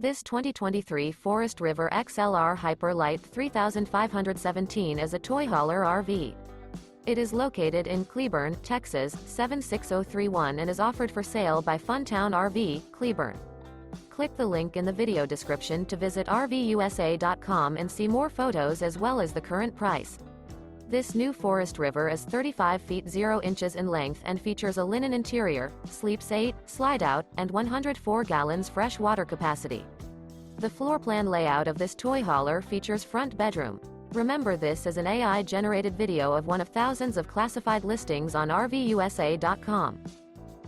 This 2023 Forest River XLR Hyper Lite 3517 is a toy hauler RV. It is located in Cleburne, Texas 76031 and is offered for sale by Funtown RV, Cleburne. Click the link in the video description to visit RVUSA.com and see more photos as well as the current price. This new Forest River is 35 feet 0 inches in length and features a linen interior, sleeps 8, Slideout, and 104 gallons fresh water capacity. The floor plan layout of this toy hauler features front bedroom. Remember, this is an AI-generated video of one of thousands of classified listings on RVUSA.com.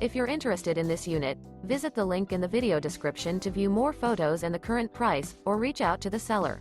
If you're interested in this unit, visit the link in the video description to view more photos and the current price, or reach out to the seller.